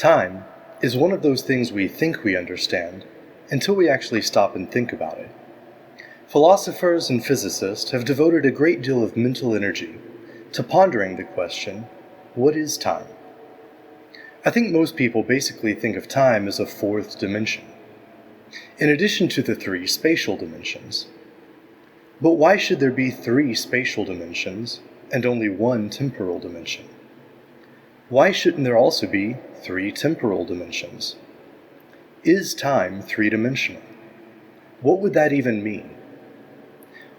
Time is one of those things we think we understand until we actually stop and think about it. Philosophers and physicists have devoted a great deal of mental energy to pondering the question, what is time? I think most people basically think of time as a fourth dimension, in addition to the three spatial dimensions. But why should there be three spatial dimensions and only one temporal dimension? Why shouldn't there also be three temporal dimensions? Is time three-dimensional? What would that even mean?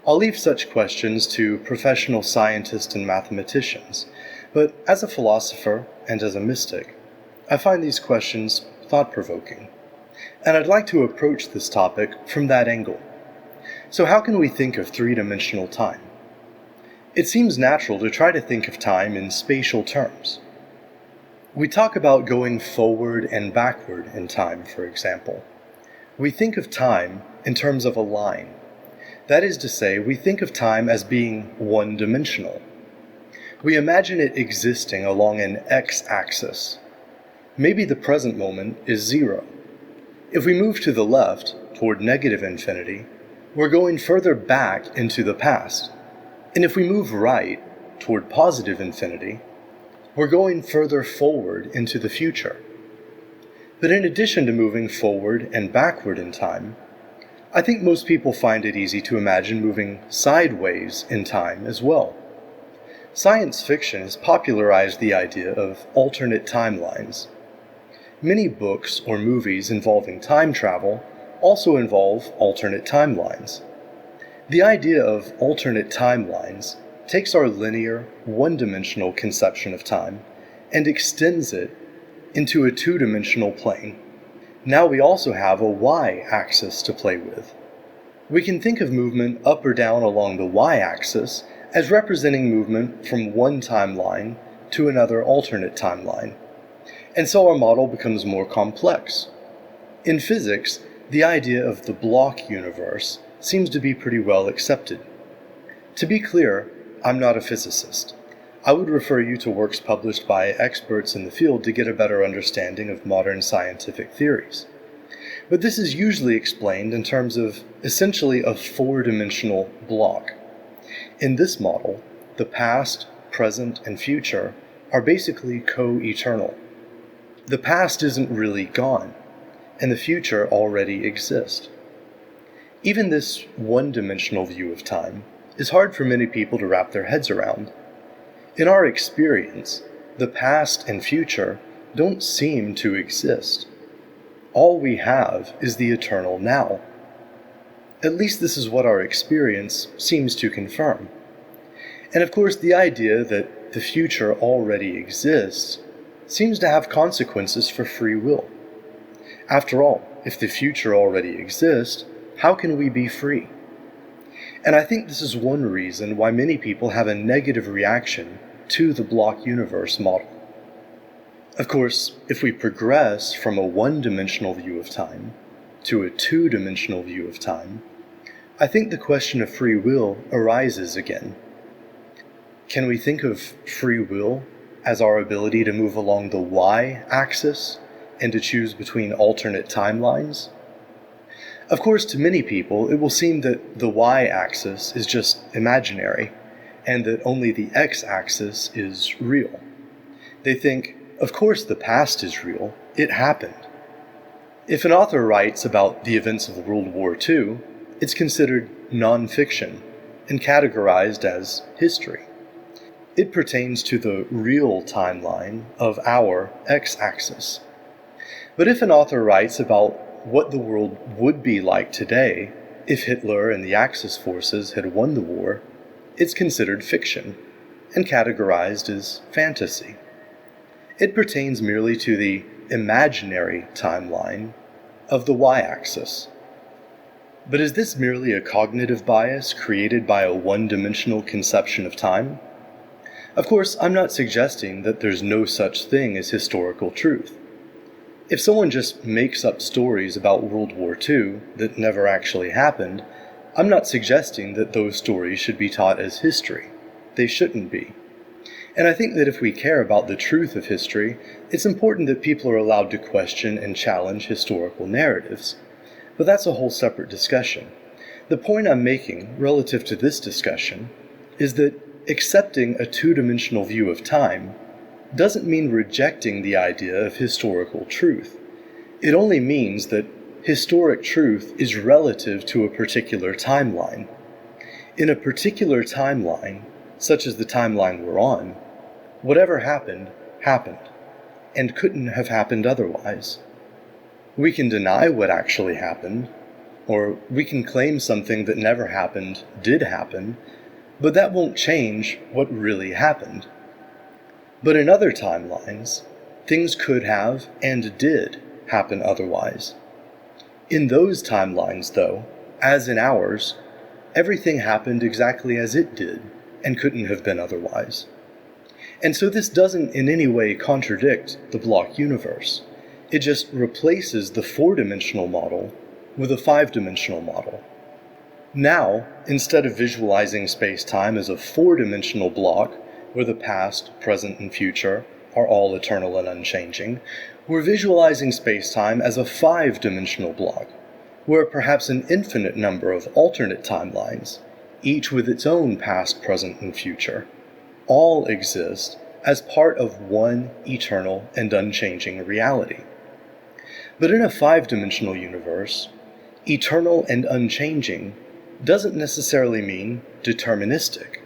I'll leave such questions to professional scientists and mathematicians, but as a philosopher and as a mystic, I find these questions thought-provoking, and I'd like to approach this topic from that angle. So how can we think of three-dimensional time? It seems natural to try to think of time in spatial terms. We talk about going forward and backward in time, for example. We think of time in terms of a line. That is to say, we think of time as being one-dimensional. We imagine it existing along an x-axis. Maybe the present moment is 0. If we move to the left, toward negative infinity, we're going further back into the past. And if we move right, toward positive infinity, we're going further forward into the future. But in addition to moving forward and backward in time, I think most people find it easy to imagine moving sideways in time as well. Science fiction has popularized the idea of alternate timelines. Many books or movies involving time travel also involve alternate timelines. The idea of alternate timelines takes our linear, one-dimensional conception of time and extends it into a two-dimensional plane. Now we also have a y-axis to play with. We can think of movement up or down along the y-axis as representing movement from one timeline to another alternate timeline. And so our model becomes more complex. In physics, the idea of the block universe seems to be pretty well accepted. To be clear, I'm not a physicist. I would refer you to works published by experts in the field to get a better understanding of modern scientific theories. But this is usually explained in terms of essentially a four-dimensional block. In this model, the past, present, and future are basically co-eternal. The past isn't really gone, and the future already exists. Even this one-dimensional view of time is hard for many people to wrap their heads around. In our experience, the past and future don't seem to exist. All we have is the eternal now. At least this is what our experience seems to confirm. And of course, the idea that the future already exists seems to have consequences for free will. After all, if the future already exists, how can we be free? And I think this is one reason why many people have a negative reaction to the block universe model. Of course, if we progress from a one-dimensional view of time to a two-dimensional view of time, I think the question of free will arises again. Can we think of free will as our ability to move along the y-axis and to choose between alternate timelines? Of course, to many people, it will seem that the y-axis is just imaginary, and that only the x-axis is real. They think, of course the past is real, it happened. If an author writes about the events of World War II, it's considered non-fiction and categorized as history. It pertains to the real timeline of our x-axis. But if an author writes about what the world would be like today if Hitler and the Axis forces had won the war, it's considered fiction and categorized as fantasy. It pertains merely to the imaginary timeline of the y-axis. But is this merely a cognitive bias created by a one-dimensional conception of time? Of course, I'm not suggesting that there's no such thing as historical truth. If someone just makes up stories about World War II that never actually happened, I'm not suggesting that those stories should be taught as history. They shouldn't be. And I think that if we care about the truth of history, it's important that people are allowed to question and challenge historical narratives. But that's a whole separate discussion. The point I'm making relative to this discussion is that accepting a two-dimensional view of time doesn't mean rejecting the idea of historical truth. It only means that historic truth is relative to a particular timeline. In a particular timeline, such as the timeline we're on, whatever happened, happened, and couldn't have happened otherwise. We can deny what actually happened, or we can claim something that never happened did happen, but that won't change what really happened. But in other timelines, things could have and did happen otherwise. In those timelines, though, as in ours, everything happened exactly as it did and couldn't have been otherwise. And so this doesn't in any way contradict the block universe. It just replaces the four-dimensional model with a five-dimensional model. Now, instead of visualizing space-time as a four-dimensional block where the past, present, and future are all eternal and unchanging, we're visualizing space-time as a five-dimensional block where perhaps an infinite number of alternate timelines, each with its own past, present, and future, all exist as part of one eternal and unchanging reality. But in a five-dimensional universe, eternal and unchanging doesn't necessarily mean deterministic.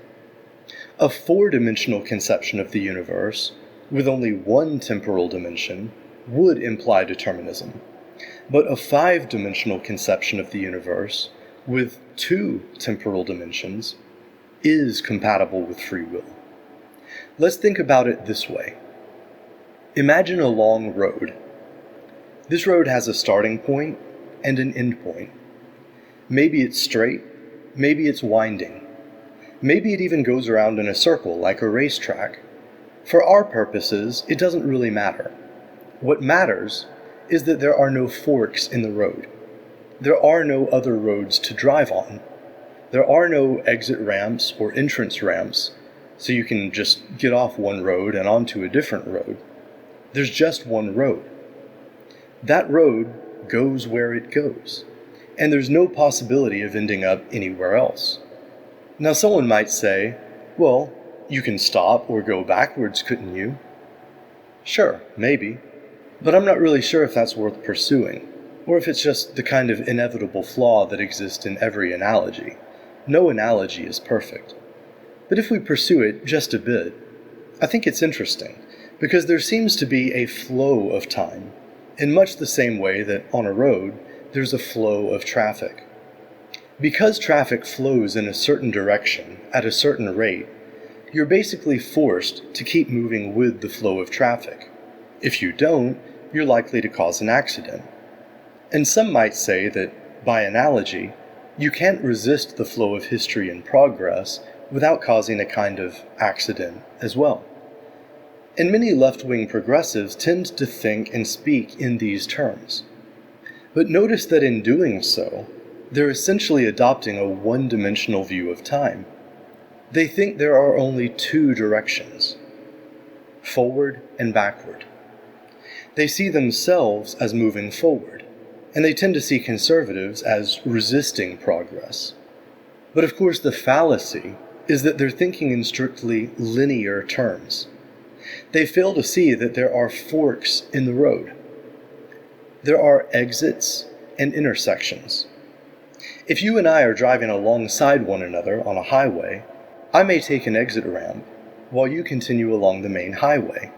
A four-dimensional conception of the universe, with only one temporal dimension, would imply determinism. But a five-dimensional conception of the universe, with two temporal dimensions, is compatible with free will. Let's think about it this way. Imagine a long road. This road has a starting point and an end point. Maybe it's straight, maybe it's winding. Maybe it even goes around in a circle like a racetrack. For our purposes, it doesn't really matter. What matters is that there are no forks in the road. There are no other roads to drive on. There are no exit ramps or entrance ramps, so you can just get off one road and onto a different road. There's just one road. That road goes where it goes, and there's no possibility of ending up anywhere else. Now someone might say, well, you can stop or go backwards, couldn't you? Sure, maybe, but I'm not really sure if that's worth pursuing, or if it's just the kind of inevitable flaw that exists in every analogy. No analogy is perfect. But if we pursue it just a bit, I think it's interesting, because there seems to be a flow of time, in much the same way that on a road, there's a flow of traffic. Because traffic flows in a certain direction at a certain rate, you're basically forced to keep moving with the flow of traffic. If you don't, you're likely to cause an accident. And some might say that, by analogy, you can't resist the flow of history and progress without causing a kind of accident as well. And many left-wing progressives tend to think and speak in these terms. But notice that in doing so, they're essentially adopting a one-dimensional view of time. They think there are only two directions, forward and backward. They see themselves as moving forward, and they tend to see conservatives as resisting progress. But of course the fallacy is that they're thinking in strictly linear terms. They fail to see that there are forks in the road. There are exits and intersections. If you and I are driving alongside one another on a highway, I may take an exit ramp while you continue along the main highway.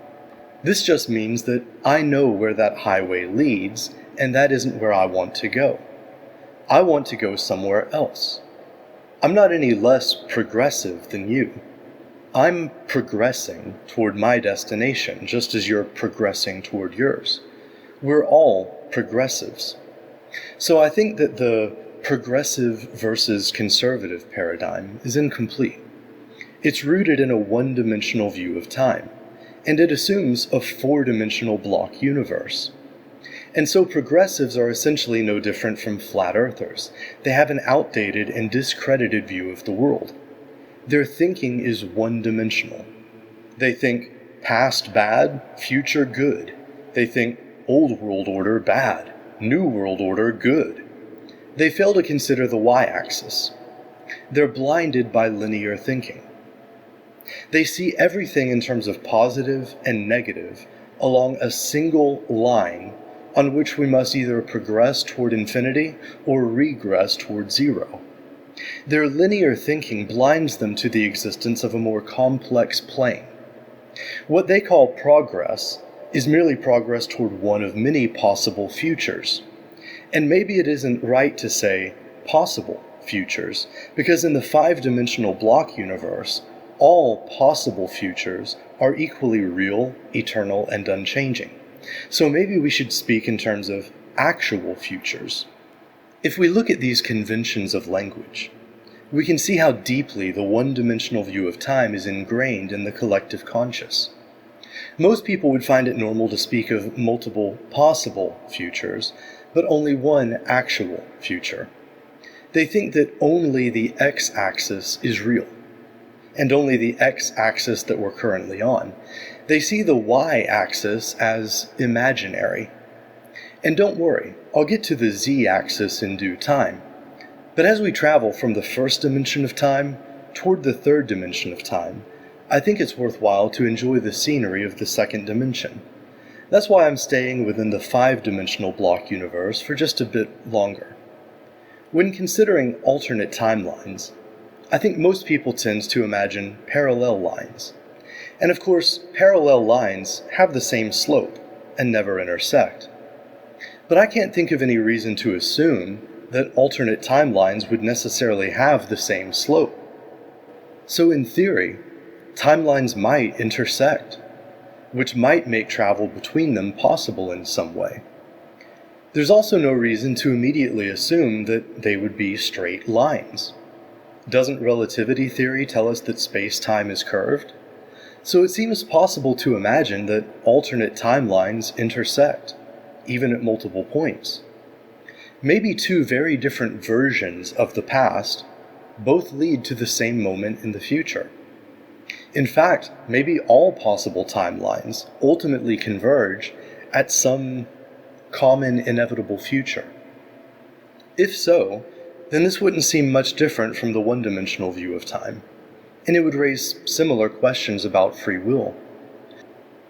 This just means that I know where that highway leads, and that isn't where I want to go. I want to go somewhere else. I'm not any less progressive than you. I'm progressing toward my destination, just as you're progressing toward yours. We're all progressives. So I think that the progressive versus conservative paradigm is incomplete. It's rooted in a one-dimensional view of time, and it assumes a four-dimensional block universe. And so progressives are essentially no different from flat earthers. They have an outdated and discredited view of the world. Their thinking is one-dimensional. They think past bad, future good. They think old world order bad, new world order good. They fail to consider the y-axis. They're blinded by linear thinking. They see everything in terms of positive and negative along a single line on which we must either progress toward infinity or regress toward zero. Their linear thinking blinds them to the existence of a more complex plane. What they call progress is merely progress toward one of many possible futures. And maybe it isn't right to say possible futures, because in the five-dimensional block universe, all possible futures are equally real, eternal, and unchanging. So maybe we should speak in terms of actual futures. If we look at these conventions of language, we can see how deeply the one-dimensional view of time is ingrained in the collective conscious. Most people would find it normal to speak of multiple possible futures, but only one actual future. They think that only the x-axis is real, and only the x-axis that we're currently on. They see the y-axis as imaginary. And don't worry, I'll get to the z-axis in due time. But as we travel from the first dimension of time toward the third dimension of time, I think it's worthwhile to enjoy the scenery of the second dimension. That's why I'm staying within the five-dimensional block universe for just a bit longer. When considering alternate timelines, I think most people tend to imagine parallel lines. And of course, parallel lines have the same slope and never intersect. But I can't think of any reason to assume that alternate timelines would necessarily have the same slope. So in theory, timelines might intersect, which might make travel between them possible in some way. There's also no reason to immediately assume that they would be straight lines. Doesn't relativity theory tell us that space-time is curved? So it seems possible to imagine that alternate timelines intersect, even at multiple points. Maybe two very different versions of the past both lead to the same moment in the future. In fact, maybe all possible timelines ultimately converge at some common inevitable future. If so, then this wouldn't seem much different from the one-dimensional view of time, and it would raise similar questions about free will.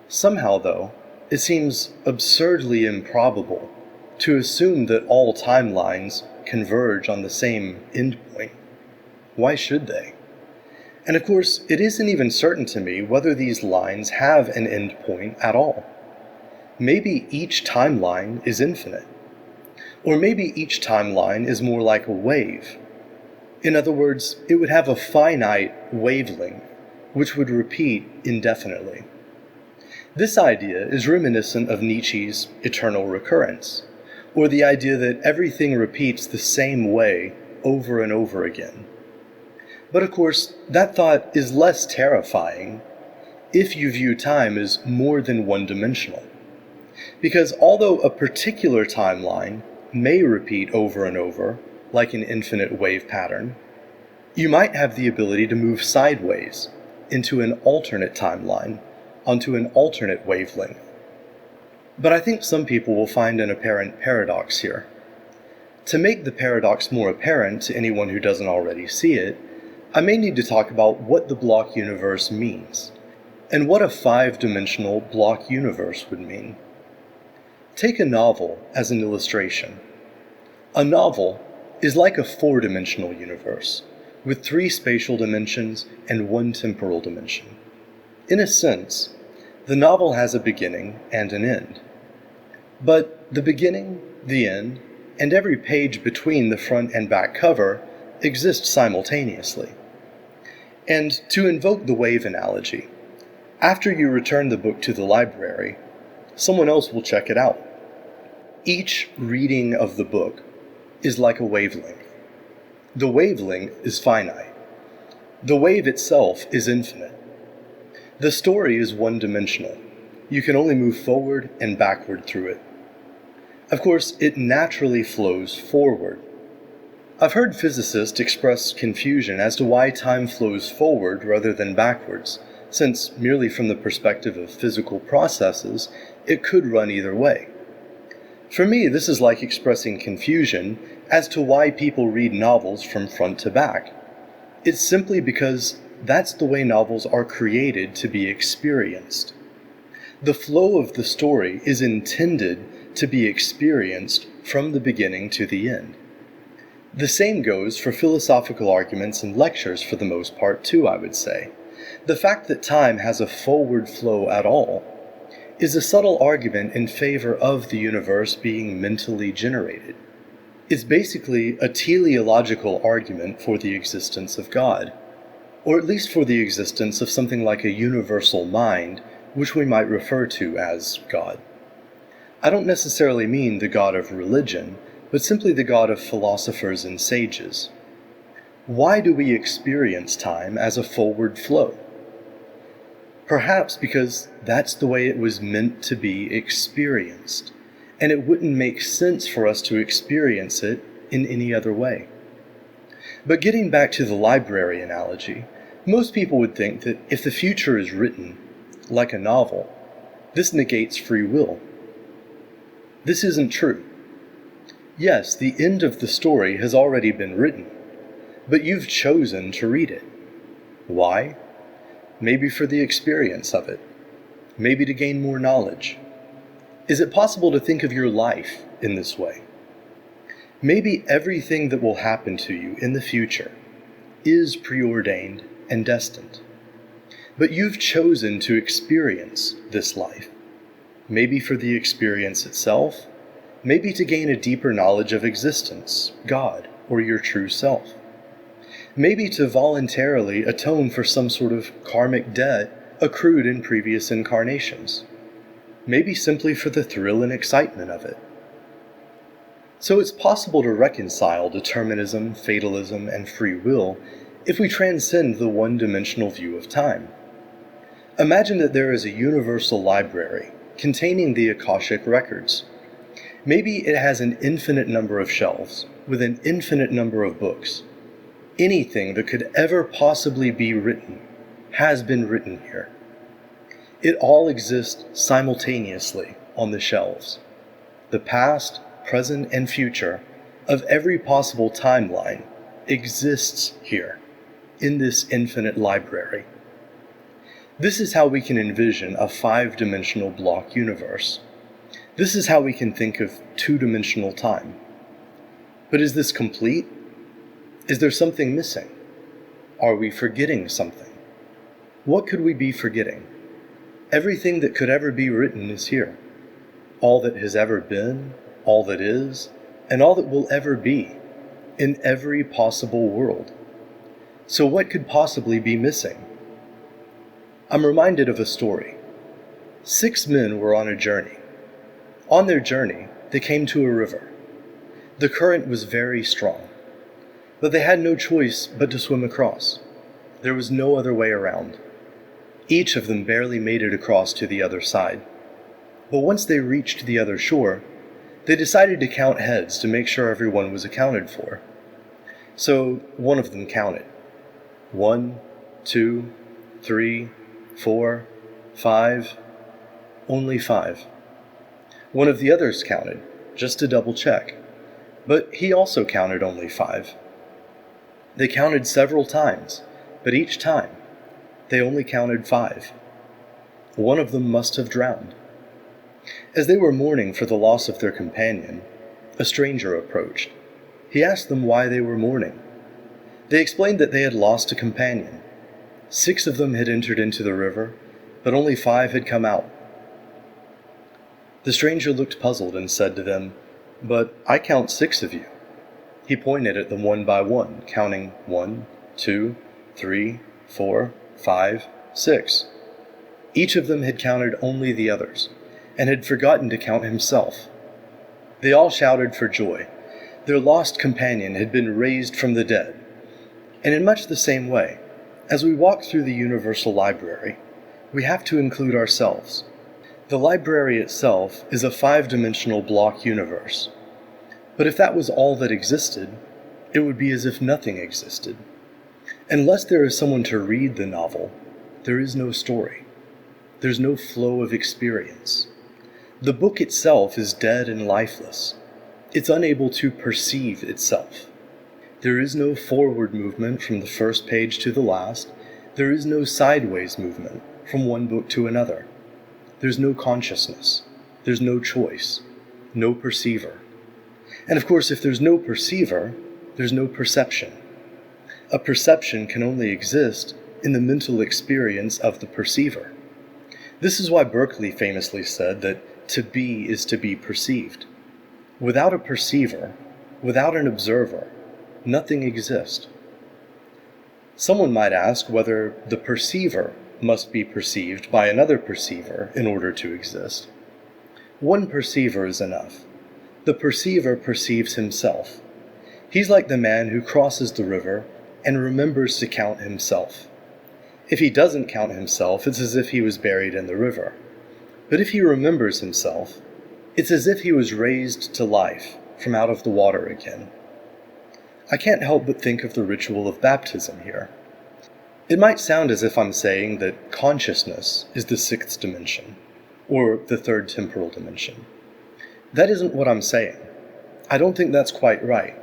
Somehow, though, it seems absurdly improbable to assume that all timelines converge on the same endpoint. Why should they? And of course, it isn't even certain to me whether these lines have an endpoint at all. Maybe each timeline is infinite. Or maybe each timeline is more like a wave. In other words, it would have a finite wavelength, which would repeat indefinitely. This idea is reminiscent of Nietzsche's eternal recurrence, or the idea that everything repeats the same way over and over again. But of course, that thought is less terrifying if you view time as more than one-dimensional. Because although a particular timeline may repeat over and over, like an infinite wave pattern, you might have the ability to move sideways into an alternate timeline, onto an alternate wavelength. But I think some people will find an apparent paradox here. To make the paradox more apparent to anyone who doesn't already see it, I may need to talk about what the block universe means, and what a five-dimensional block universe would mean. Take a novel as an illustration. A novel is like a four-dimensional universe, with three spatial dimensions and one temporal dimension. In a sense, the novel has a beginning and an end. But the beginning, the end, and every page between the front and back cover exist simultaneously. And to invoke the wave analogy, after you return the book to the library, someone else will check it out. Each reading of the book is like a wavelength. The wavelength is finite. The wave itself is infinite. The story is one-dimensional. You can only move forward and backward through it. Of course, it naturally flows forward. I've heard physicists express confusion as to why time flows forward rather than backwards, since merely from the perspective of physical processes, it could run either way. For me, this is like expressing confusion as to why people read novels from front to back. It's simply because that's the way novels are created to be experienced. The flow of the story is intended to be experienced from the beginning to the end. The same goes for philosophical arguments and lectures for the most part too, I would say. The fact that time has a forward flow at all is a subtle argument in favor of the universe being mentally generated. It's basically a teleological argument for the existence of God, or at least for the existence of something like a universal mind, which we might refer to as God. I don't necessarily mean the God of religion, but simply the God of philosophers and sages. Why do we experience time as a forward flow? Perhaps because that's the way it was meant to be experienced, and it wouldn't make sense for us to experience it in any other way. But getting back to the library analogy, most people would think that if the future is written, like a novel, this negates free will. This isn't true. Yes, the end of the story has already been written, but you've chosen to read it. Why? Maybe for the experience of it. Maybe to gain more knowledge. Is it possible to think of your life in this way? Maybe everything that will happen to you in the future is preordained and destined. But you've chosen to experience this life. Maybe for the experience itself, maybe to gain a deeper knowledge of existence, God, or your true self. Maybe to voluntarily atone for some sort of karmic debt accrued in previous incarnations. Maybe simply for the thrill and excitement of it. So it's possible to reconcile determinism, fatalism, and free will if we transcend the one-dimensional view of time. Imagine that there is a universal library containing the Akashic records. Maybe it has an infinite number of shelves with an infinite number of books. Anything that could ever possibly be written has been written here. It all exists simultaneously on the shelves. The past, present, and future of every possible timeline exists here, in this infinite library. This is how we can envision a five-dimensional block universe. This is how we can think of two-dimensional time. But is this complete? Is there something missing? Are we forgetting something? What could we be forgetting? Everything that could ever be written is here. All that has ever been, all that is, and all that will ever be, in every possible world. So what could possibly be missing? I'm reminded of a story. 6 men were on a journey. On their journey, they came to a river. The current was very strong, but they had no choice but to swim across. There was no other way around. Each of them barely made it across to the other side. But once they reached the other shore, they decided to count heads to make sure everyone was accounted for. So one of them counted. 1, 2, 3, 4, 5, only 5. One of the others counted, just to double check, but he also counted only 5. They counted several times, but each time, they only counted 5. One of them must have drowned. As they were mourning for the loss of their companion, a stranger approached. He asked them why they were mourning. They explained that they had lost a companion. 6 of them had entered into the river, but only 5 had come out. The stranger looked puzzled and said to them, "But I count 6 of you." He pointed at them one by one, counting 1, 2, 3, 4, 5, 6. Each of them had counted only the others, and had forgotten to count himself. They all shouted for joy. Their lost companion had been raised from the dead. And in much the same way, as we walk through the universal library, we have to include ourselves. The library itself is a 5-dimensional block universe. But if that was all that existed, it would be as if nothing existed. Unless there is someone to read the novel, there is no story. There's no flow of experience. The book itself is dead and lifeless. It's unable to perceive itself. There is no forward movement from the first page to the last. There is no sideways movement from one book to another. There's no consciousness. There's no choice. No perceiver. And of course, if there's no perceiver, there's no perception. A perception can only exist in the mental experience of the perceiver. This is why Berkeley famously said that to be is to be perceived. Without a perceiver, without an observer, nothing exists. Someone might ask whether the perceiver must be perceived by another perceiver in order to exist. One perceiver is enough. The perceiver perceives himself. He's like the man who crosses the river and remembers to count himself. If he doesn't count himself, it's as if he was buried in the river. But if he remembers himself, it's as if he was raised to life from out of the water again. I can't help but think of the ritual of baptism here. It might sound as if I'm saying that consciousness is the sixth dimension, or the third temporal dimension. That isn't what I'm saying. I don't think that's quite right.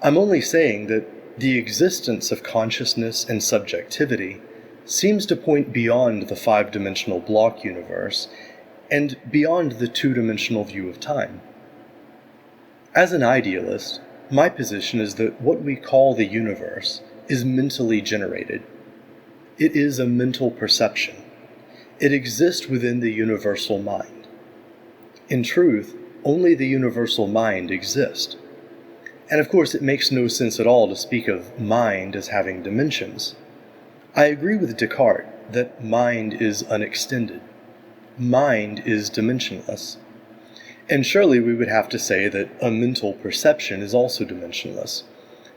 I'm only saying that the existence of consciousness and subjectivity seems to point beyond the five-dimensional block universe and beyond the two-dimensional view of time. As an idealist, my position is that what we call the universe is mentally generated. It is a mental perception. It exists within the universal mind. In truth, only the universal mind exists. And of course, it makes no sense at all to speak of mind as having dimensions. I agree with Descartes that mind is unextended. Mind is dimensionless. And surely we would have to say that a mental perception is also dimensionless.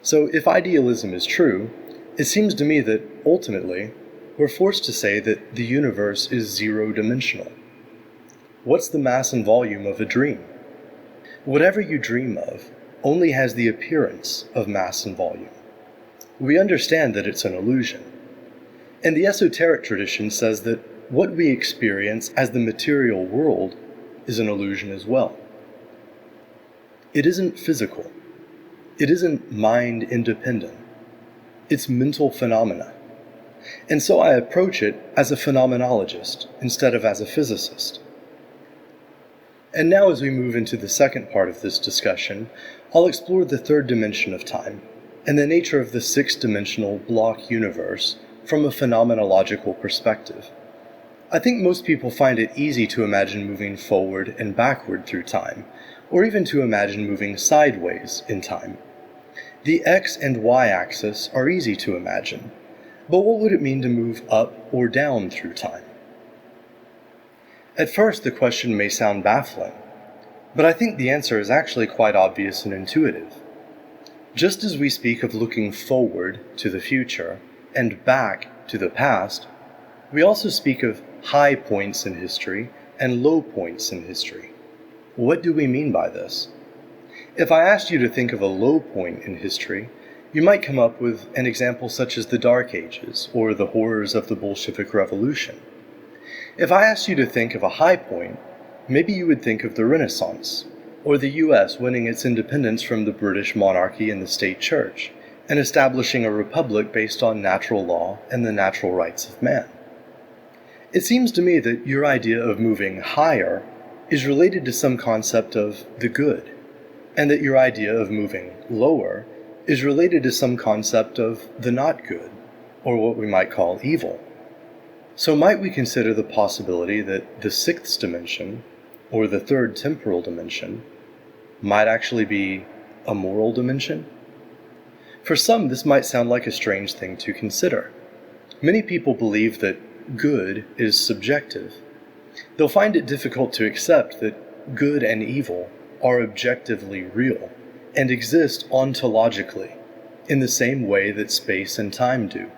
So if idealism is true, it seems to me that ultimately we're forced to say that the universe is zero-dimensional. What's the mass and volume of a dream? Whatever you dream of only has the appearance of mass and volume. We understand that it's an illusion. And the esoteric tradition says that what we experience as the material world is an illusion as well. It isn't physical. It isn't mind independent. It's mental phenomena. And so I approach it as a phenomenologist instead of as a physicist. And now as we move into the second part of this discussion, I'll explore the third dimension of time and the nature of the sixth-dimensional block universe from a phenomenological perspective. I think most people find it easy to imagine moving forward and backward through time, or even to imagine moving sideways in time. The x and y axis are easy to imagine, but what would it mean to move up or down through time? At first, the question may sound baffling, but I think the answer is actually quite obvious and intuitive. Just as we speak of looking forward to the future and back to the past, we also speak of high points in history and low points in history. What do we mean by this? If I asked you to think of a low point in history, you might come up with an example such as the Dark Ages or the horrors of the Bolshevik Revolution. If I asked you to think of a high point, maybe you would think of the Renaissance, or the US winning its independence from the British monarchy and the state church, and establishing a republic based on natural law and the natural rights of man. It seems to me that your idea of moving higher is related to some concept of the good, and that your idea of moving lower is related to some concept of the not good, or what we might call evil. So might we consider the possibility that the sixth dimension, or the third temporal dimension, might actually be a moral dimension? For some, this might sound like a strange thing to consider. Many people believe that good is subjective. They'll find it difficult to accept that good and evil are objectively real and exist ontologically in the same way that space and time do.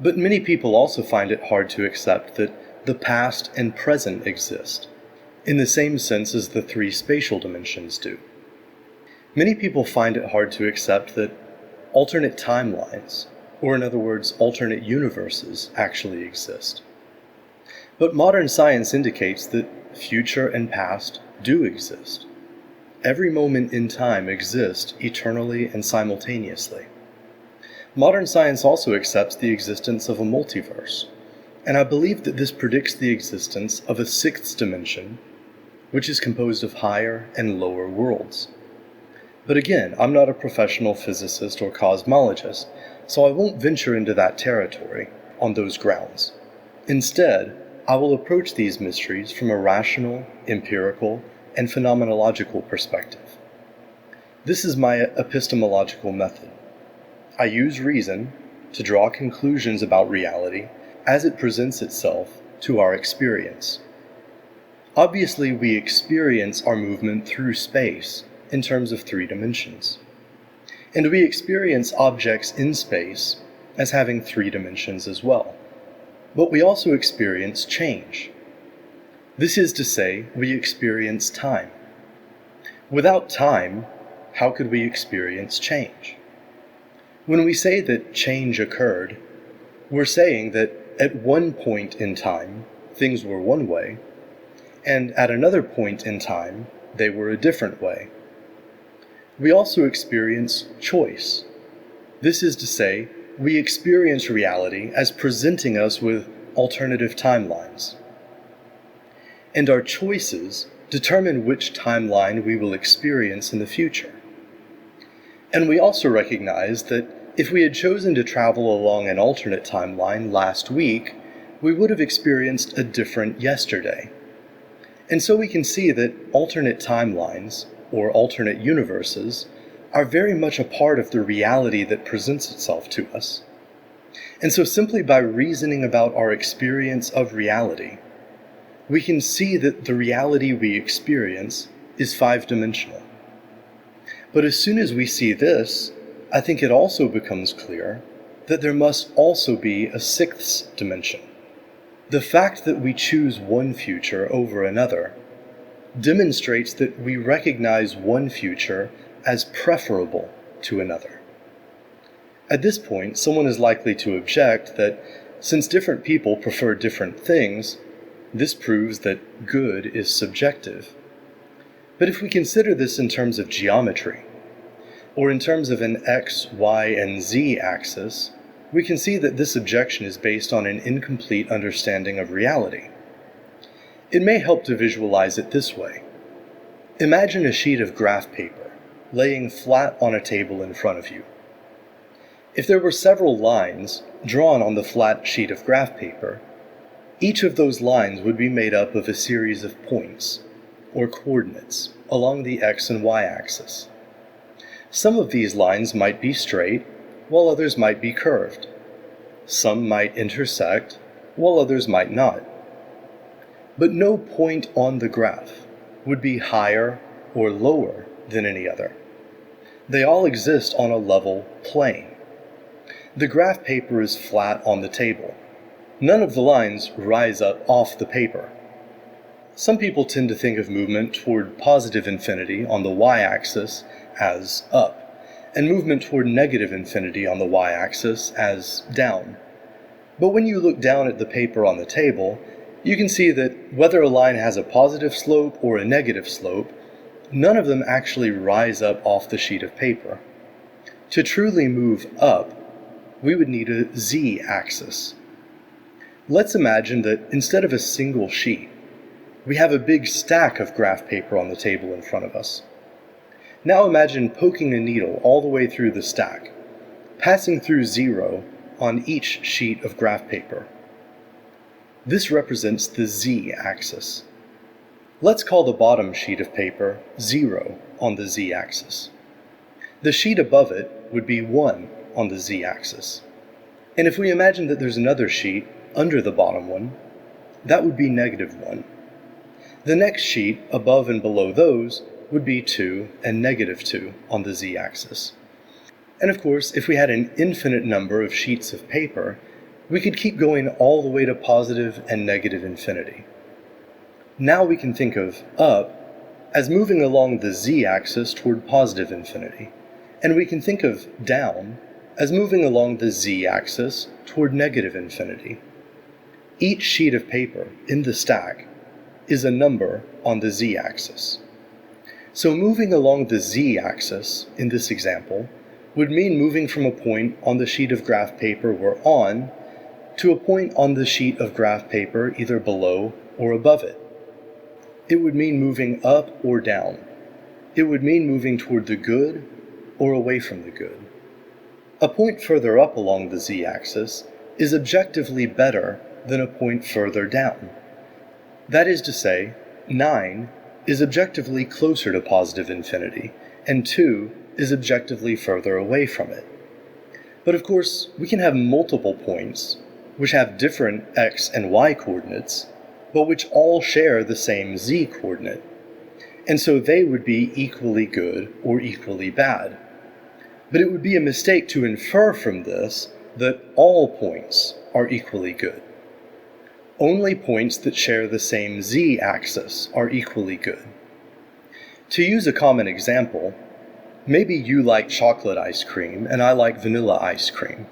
But many people also find it hard to accept that the past and present exist, in the same sense as the three spatial dimensions do. Many people find it hard to accept that alternate timelines, or in other words, alternate universes, actually exist. But modern science indicates that future and past do exist. Every moment in time exists eternally and simultaneously. Modern science also accepts the existence of a multiverse, and I believe that this predicts the existence of a sixth dimension, which is composed of higher and lower worlds. But again, I'm not a professional physicist or cosmologist, so I won't venture into that territory on those grounds. Instead, I will approach these mysteries from a rational, empirical, and phenomenological perspective. This is my epistemological method. I use reason to draw conclusions about reality as it presents itself to our experience. Obviously, we experience our movement through space in terms of 3 dimensions. And we experience objects in space as having 3 dimensions as well. But we also experience change. This is to say, we experience time. Without time, how could we experience change? When we say that change occurred, we're saying that at one point in time, things were one way, and at another point in time, they were a different way. We also experience choice. This is to say, we experience reality as presenting us with alternative timelines. And our choices determine which timeline we will experience in the future. And we also recognize that if we had chosen to travel along an alternate timeline last week, we would have experienced a different yesterday. And so we can see that alternate timelines, or alternate universes, are very much a part of the reality that presents itself to us. And so simply by reasoning about our experience of reality, we can see that the reality we experience is 5-dimensional. But as soon as we see this, I think it also becomes clear that there must also be a 6th dimension. The fact that we choose one future over another demonstrates that we recognize one future as preferable to another. At this point, someone is likely to object that since different people prefer different things, this proves that good is subjective. But if we consider this in terms of geometry, or in terms of an x, y, and z axis, we can see that this objection is based on an incomplete understanding of reality. It may help to visualize it this way. Imagine a sheet of graph paper laying flat on a table in front of you. If there were several lines drawn on the flat sheet of graph paper, each of those lines would be made up of a series of points, or coordinates, along the x and y axis. Some of these lines might be straight, while others might be curved. Some might intersect, while others might not. But no point on the graph would be higher or lower than any other. They all exist on a level plane. The graph paper is flat on the table. None of the lines rise up off the paper. Some people tend to think of movement toward positive infinity on the y-axis as up, and movement toward negative infinity on the y-axis as down. But when you look down at the paper on the table, you can see that whether a line has a positive slope or a negative slope, none of them actually rise up off the sheet of paper. To truly move up, we would need a z-axis. Let's imagine that instead of a single sheet, we have a big stack of graph paper on the table in front of us. Now imagine poking a needle all the way through the stack, passing through 0 on each sheet of graph paper. This represents the z-axis. Let's call the bottom sheet of paper 0 on the z-axis. The sheet above it would be 1 on the z-axis. And if we imagine that there's another sheet under the bottom one, that would be -1. The next sheet above and below those would be 2 and -2 on the z-axis. And of course, if we had an infinite number of sheets of paper, we could keep going all the way to positive and negative infinity. Now we can think of up as moving along the z-axis toward positive infinity, and we can think of down as moving along the z-axis toward negative infinity. Each sheet of paper in the stack is a number on the z-axis. So moving along the z-axis in this example would mean moving from a point on the sheet of graph paper we're on to a point on the sheet of graph paper either below or above it. It would mean moving up or down. It would mean moving toward the good or away from the good. A point further up along the z-axis is objectively better than a point further down. That is to say, 9 is objectively closer to positive infinity, and 2 is objectively further away from it. But of course, we can have multiple points which have different x and y coordinates, but which all share the same z coordinate, and so they would be equally good or equally bad. But it would be a mistake to infer from this that all points are equally good. Only points that share the same z-axis are equally good. To use a common example, maybe you like chocolate ice cream and I like vanilla ice cream.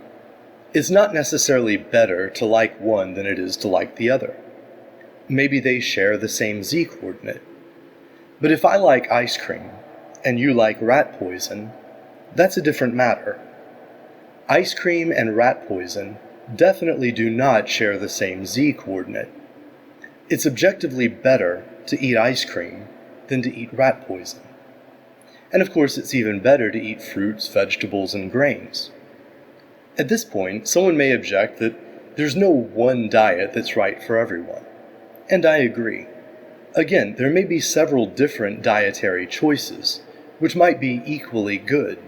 It's not necessarily better to like one than it is to like the other. Maybe they share the same z-coordinate. But if I like ice cream and you like rat poison, that's a different matter. Ice cream and rat poison definitely do not share the same z-coordinate. It's objectively better to eat ice cream than to eat rat poison. And of course, it's even better to eat fruits, vegetables, and grains. At this point, someone may object that there's no one diet that's right for everyone. And I agree. Again, there may be several different dietary choices, which might be equally good.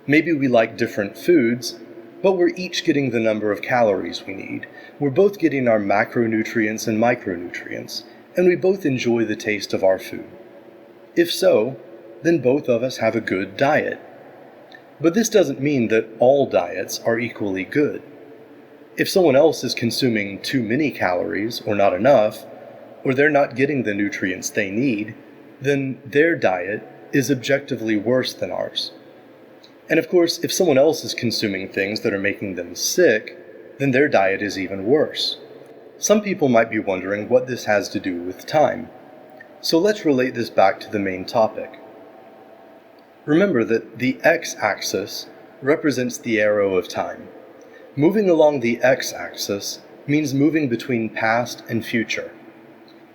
Maybe we like different foods, but we're each getting the number of calories we need. We're both getting our macronutrients and micronutrients, and we both enjoy the taste of our food. If so, then both of us have a good diet. But this doesn't mean that all diets are equally good. If someone else is consuming too many calories or not enough, or they're not getting the nutrients they need, then their diet is objectively worse than ours. And of course, if someone else is consuming things that are making them sick, then their diet is even worse. Some people might be wondering what this has to do with time. So let's relate this back to the main topic. Remember that the x-axis represents the arrow of time. Moving along the x-axis means moving between past and future.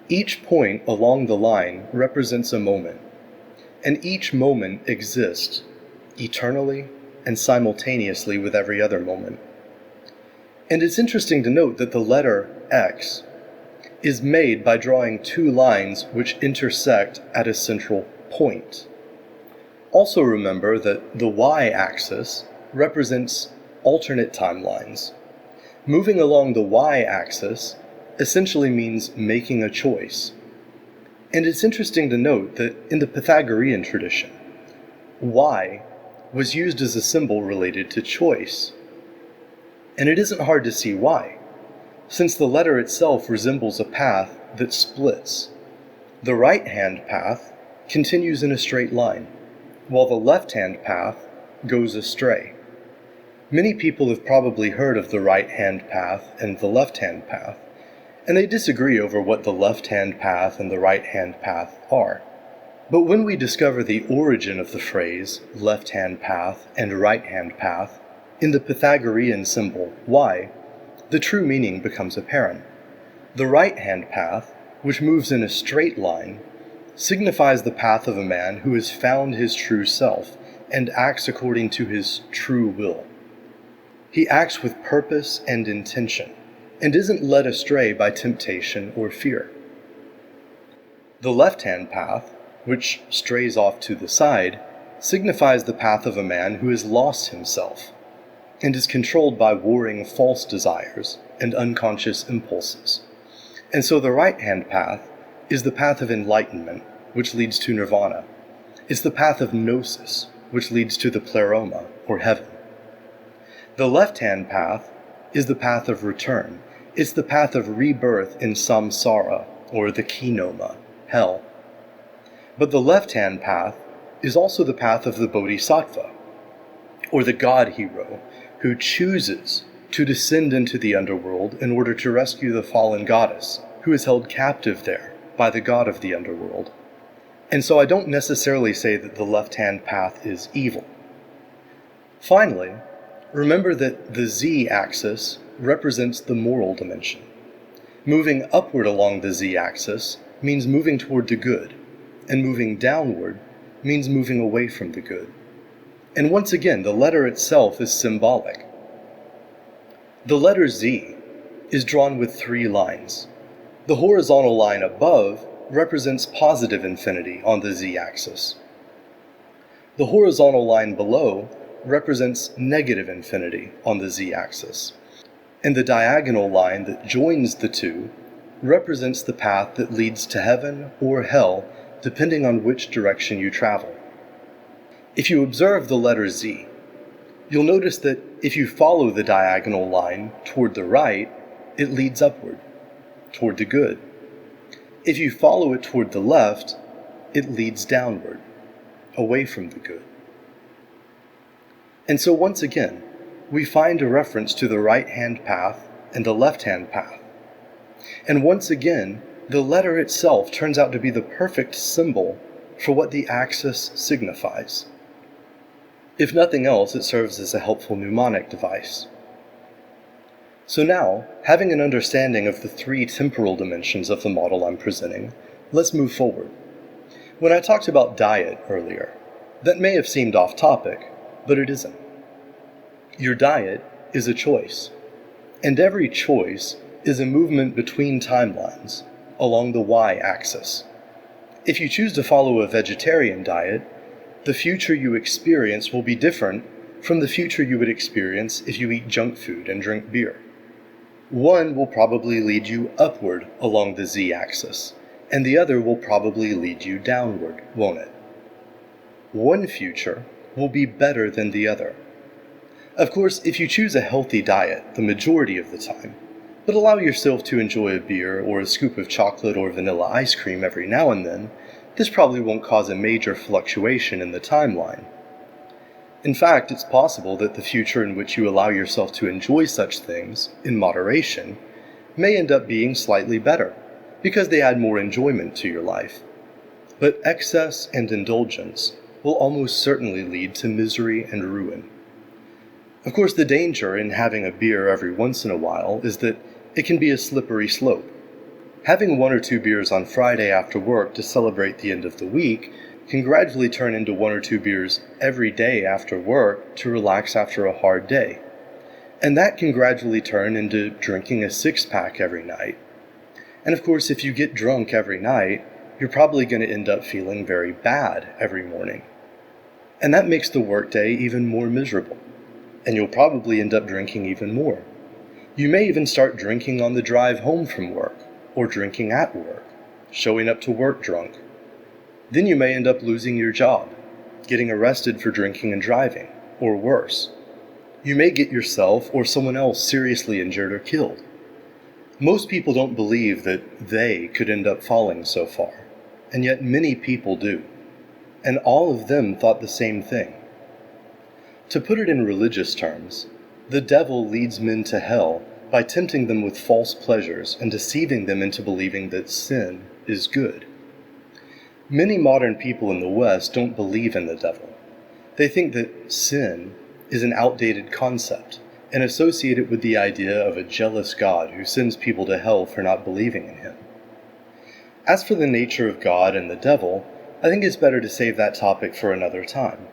Each point along the line represents a moment, and each moment exists eternally and simultaneously with every other moment. And it's interesting to note that the letter X is made by drawing two lines which intersect at a central point. Also remember that the y-axis represents alternate timelines. Moving along the y-axis essentially means making a choice. And it's interesting to note that in the Pythagorean tradition, y was used as a symbol related to choice. And it isn't hard to see why, since the letter itself resembles a path that splits. The right-hand path continues in a straight line, while the left-hand path goes astray. Many people have probably heard of the right-hand path and the left-hand path, and they disagree over what the left-hand path and the right-hand path are. But when we discover the origin of the phrase left-hand path and right-hand path in the Pythagorean symbol y, the true meaning becomes apparent. The right-hand path, which moves in a straight line, signifies the path of a man who has found his true self and acts according to his true will. He acts with purpose and intention, and isn't led astray by temptation or fear. The left-hand path, which strays off to the side, signifies the path of a man who has lost himself, and is controlled by warring false desires and unconscious impulses. And so the right-hand path is the path of enlightenment, which leads to nirvana. It's the path of gnosis, which leads to the pleroma, or heaven. The left-hand path is the path of return. It's the path of rebirth in samsara, or the kinoma, hell. But the left-hand path is also the path of the bodhisattva, or the god hero who chooses to descend into the underworld in order to rescue the fallen goddess who is held captive there by the god of the underworld. And so I don't necessarily say that the left-hand path is evil. Finally, remember that the z-axis represents the moral dimension. Moving upward along the z-axis means moving toward the good, and moving downward means moving away from the good. And once again, the letter itself is symbolic. The letter Z is drawn with 3 lines. The horizontal line above represents positive infinity on the z-axis. The horizontal line below represents negative infinity on the z-axis. And the diagonal line that joins the two represents the path that leads to heaven or hell, depending on which direction you travel. If you observe the letter Z, you'll notice that if you follow the diagonal line toward the right, it leads upward, toward the good. If you follow it toward the left, it leads downward, away from the good. And so once again, we find a reference to the right-hand path and the left-hand path. And once again, the letter itself turns out to be the perfect symbol for what the axis signifies. If nothing else, it serves as a helpful mnemonic device. So now, having an understanding of the 3 temporal dimensions of the model I'm presenting, let's move forward. When I talked about diet earlier, that may have seemed off topic, but it isn't. Your diet is a choice, and every choice is a movement between timelines along the y-axis. If you choose to follow a vegetarian diet, the future you experience will be different from the future you would experience if you eat junk food and drink beer. One will probably lead you upward along the z-axis, and the other will probably lead you downward, won't it? One future will be better than the other. Of course, if you choose a healthy diet the majority of the time, but allow yourself to enjoy a beer or a scoop of chocolate or vanilla ice cream every now and then, this probably won't cause a major fluctuation in the timeline. In fact, it's possible that the future in which you allow yourself to enjoy such things, in moderation, may end up being slightly better, because they add more enjoyment to your life. But excess and indulgence will almost certainly lead to misery and ruin. Of course, the danger in having a beer every once in a while is that it can be a slippery slope. Having 1 or 2 beers on Friday after work to celebrate the end of the week can gradually turn into 1 or 2 beers every day after work to relax after a hard day. And that can gradually turn into drinking a 6-pack every night. And of course, if you get drunk every night, you're probably going to end up feeling very bad every morning. And that makes the workday even more miserable. And you'll probably end up drinking even more. You may even start drinking on the drive home from work, or drinking at work, showing up to work drunk. Then you may end up losing your job, getting arrested for drinking and driving, or worse. You may get yourself or someone else seriously injured or killed. Most people don't believe that they could end up falling so far, and yet many people do. And all of them thought the same thing. To put it in religious terms, the devil leads men to hell by tempting them with false pleasures and deceiving them into believing that sin is good. Many modern people in the West don't believe in the devil. They think that sin is an outdated concept and associate it with the idea of a jealous God who sends people to hell for not believing in him. As for the nature of God and the devil, I think it's better to save that topic for another time.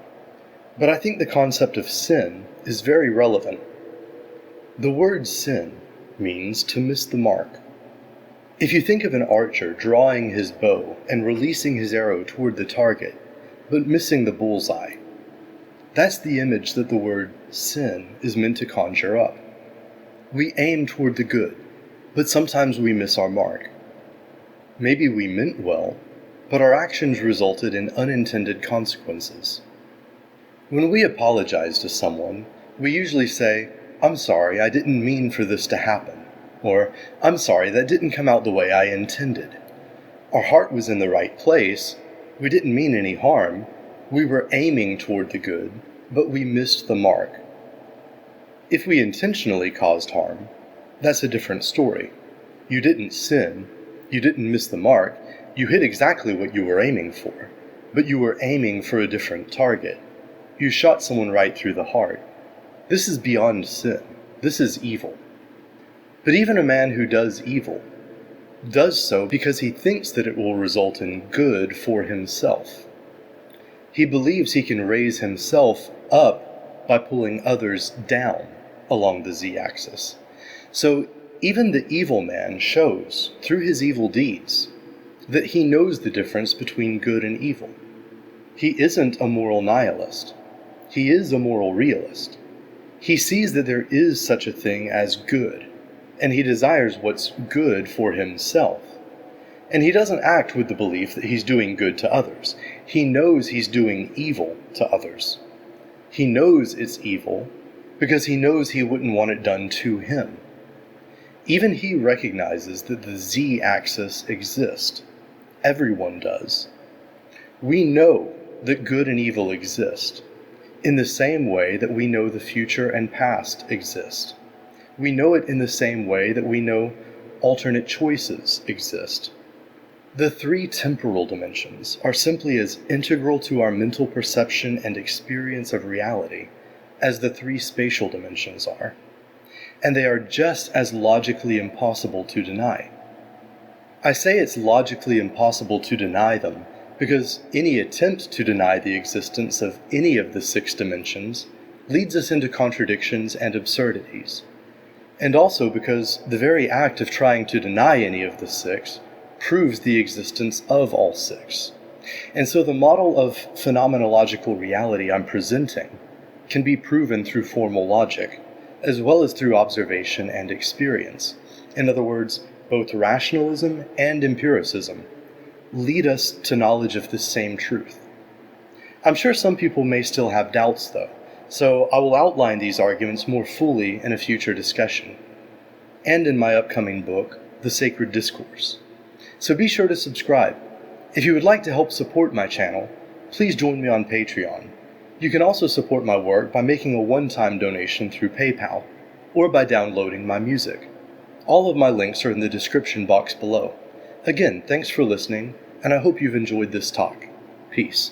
But I think the concept of sin is very relevant. The word sin means to miss the mark. If you think of an archer drawing his bow and releasing his arrow toward the target, but missing the bullseye, that's the image that the word sin is meant to conjure up. We aim toward the good, but sometimes we miss our mark. Maybe we meant well, but our actions resulted in unintended consequences. When we apologize to someone, we usually say, "I'm sorry, I didn't mean for this to happen," or "I'm sorry, that didn't come out the way I intended." Our heart was in the right place, we didn't mean any harm, we were aiming toward the good, but we missed the mark. If we intentionally caused harm, that's a different story. You didn't sin, you didn't miss the mark, you hit exactly what you were aiming for, but you were aiming for a different target. You shot someone right through the heart. This is beyond sin. This is evil. But even a man who does evil does so because he thinks that it will result in good for himself. He believes he can raise himself up by pulling others down along the z-axis. So even the evil man shows, through his evil deeds, that he knows the difference between good and evil. He isn't a moral nihilist. He is a moral realist. He sees that there is such a thing as good, and he desires what's good for himself. And he doesn't act with the belief that he's doing good to others. He knows he's doing evil to others. He knows it's evil because he knows he wouldn't want it done to him. Even he recognizes that the z-axis exists. Everyone does. We know that good and evil exist, in the same way that we know the future and past exist. We know it in the same way that we know alternate choices exist. The three temporal dimensions are simply as integral to our mental perception and experience of reality as the three spatial dimensions are, and they are just as logically impossible to deny. I say it's logically impossible to deny them because any attempt to deny the existence of any of the six dimensions leads us into contradictions and absurdities, and also because the very act of trying to deny any of the six proves the existence of all six. And so the model of phenomenological reality I'm presenting can be proven through formal logic, as well as through observation and experience. In other words, both rationalism and empiricism lead us to knowledge of the same truth. I'm sure some people may still have doubts, though, so I will outline these arguments more fully in a future discussion, and in my upcoming book, The Sacred Discourse. So be sure to subscribe. If you would like to help support my channel, please join me on Patreon. You can also support my work by making a one-time donation through PayPal, or by downloading my music. All of my links are in the description box below. Again, thanks for listening, and I hope you've enjoyed this talk. Peace.